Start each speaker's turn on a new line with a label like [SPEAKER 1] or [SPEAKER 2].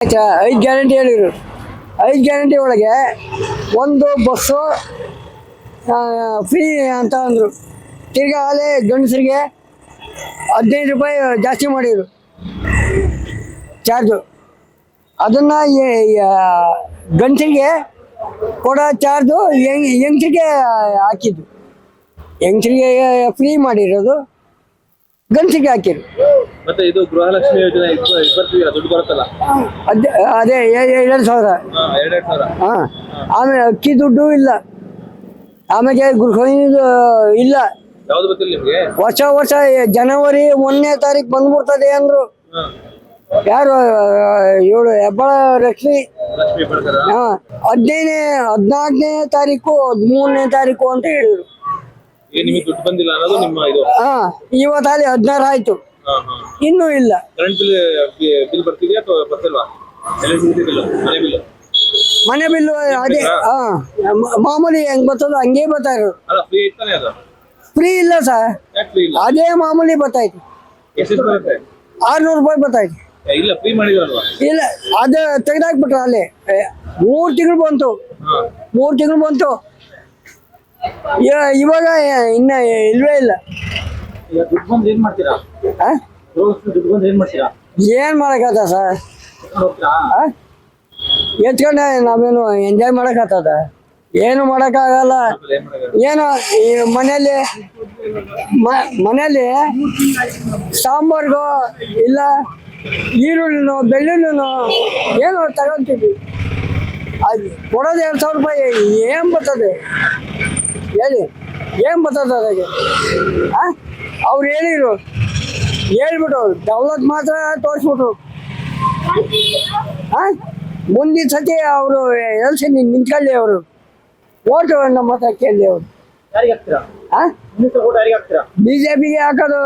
[SPEAKER 1] ಆಯ್ತಾ 5 ಗ್ಯಾರಂಟಿ ಹೇಳಿದ್ರು. 5 ಗ್ಯಾರಂಟಿ ಒಳಗೆ ಒಂದು ಬಸ್ಸು ಫ್ರೀ ಅಂತ ಅಂದರು. ತಿರ್ಗಾ ಅಲ್ಲೇ ಗಂಡಸರಿಗೆ 15 ರೂಪಾಯಿ ಜಾಸ್ತಿ ಮಾಡಿದರು ಚಾರ್ಜು. ಅದನ್ನು ಗಂಡಸರಿಗೆ ಕೊಡೋ ಚಾರ್ಜು ಹೆಂಗಸಿಗೆ ಹಾಕಿದ್ದು. ಹೆಂಗಸರಿಗೆ ಫ್ರೀ ಮಾಡಿರೋದು ಗಂಡಸಿಗೆ ಹಾಕಿರು.
[SPEAKER 2] ಮತ್ತೆ ಇದು ಗೃಹಲಕ್ಷ್ಮಿ ಯೋಜನೆ ದುಡ್ಡು ಬರುತ್ತಲ್ಲ,
[SPEAKER 1] ಅದೇ 2,000. ಹಾಂ, ಆಮೇಲೆ ಅಕ್ಕಿ ದುಡ್ಡು ಇಲ್ಲ. ಆಮೇಲೆ ಗೃಹಿಣಿದು ಇಲ್ಲ.
[SPEAKER 2] ಯಾವ್ದು ಗೊತ್ತಿಲ್ಲ ನಿಮ್ಗೆ?
[SPEAKER 1] ವರ್ಷ ಜನವರಿ 1ನೇ ತಾರೀಕು ಬಂದ್ಬಿಡ್ತದೆ ಅಂದ್ರು. ಯಾರು ಇವಳು ಹೆಬ್ಬಾಳ ಲಕ್ಷ್ಮಿ. ಹಾಂ, 14ನೇ ತಾರೀಕು 13ನೇ ತಾರೀಕು ಅಂತ ಹೇಳಿದ್ರು.
[SPEAKER 2] ನಿಮಗೆ ದುಡ್ಡು ಬಂದಿಲ್ಲ ಅನ್ನೋದು ನಿಮ್ಮ ಇದು?
[SPEAKER 1] ಹಾಂ, ಇವತ್ತಲ್ಲಿ 16 ಆಯ್ತು, ಇನ್ನೂ ಇಲ್ಲ.
[SPEAKER 2] ಕರೆಂಟ್ ಬಿಲ್ ಬರ್ತಿದೆಯಾ ಅಥವಾ ಬರ್ತಿಲ್ವಾ?
[SPEAKER 1] ಮನೆ ಬಿಲ್ಲು ಅದೇ ಮಾಮೂಲಿ ಹೆಂಗ್ ಬರ್ತದೋ ಹಂಗೆ ಬರ್ತಾ ಇರೋದು. ಫ್ರೀ ಇಲ್ಲ ಸರ್, ಅದೇ ಮಾಮೂಲಿ ಬರ್ತಾಯ್ತು. 600 ರೂಪಾಯಿ ಬರ್ತಾಯ್ತು. ಇಲ್ಲ, ಅದು ತೆಗ್ದಾಕ್ಬಿಟ್ರ ಅಲ್ಲೇ. 3 ತಿಂಗಳು ಬಂತು. 3 ತಿಂಗಳು ಬಂತು. ಇವಾಗ ಇನ್ನ ಇಲ್ವೇ ಇಲ್ಲ. ಏನ್ ಮಾಡಕತ್ತ ಸರ್? ಎತ್ಕೊಂಡೆ ನಾವೇನು ಎಂಜಾಯ್ ಮಾಡಕತ್ತದ? ಏನು ಮಾಡಕ್ಕಾಗಲ್ಲ. ಏನೋ ಮನೇಲಿ ಸಾಂಬಾರ್ಗೋ ಇಲ್ಲ ಈರುಳ್ಳಿನೋ ಬೆಳ್ಳುಳ್ಳಿನೋ ಏನೋ ತಗೊಂತೀವಿ. ಅದು ಕೊಡೋದು 2,000 ರೂಪಾಯಿ. ಏನು ಬರ್ತದೆ ಹೇಳಿ? ಏನು ಬರ್ತದೆ ಅದಕ್ಕೆ? ಅವ್ರು ಹೇಳ್ಬಿಟ್ಟು ದೌಲತ್ ಮಾತ್ರ ತೋರಿಸ್ಬಿಟ್ರು. ಮುಂದಿನ ಸತಿ ಅವರು ಎಲೆಕ್ಷನ್ ನಿಂತ್ಕೊಳ್ಳಿ, ಅವರು ಓಟು ನಮ್ಮ ಹತ್ರ ಕೇಳಿ. ಅವರು BJPಗೆ ಹಾಕೋದು.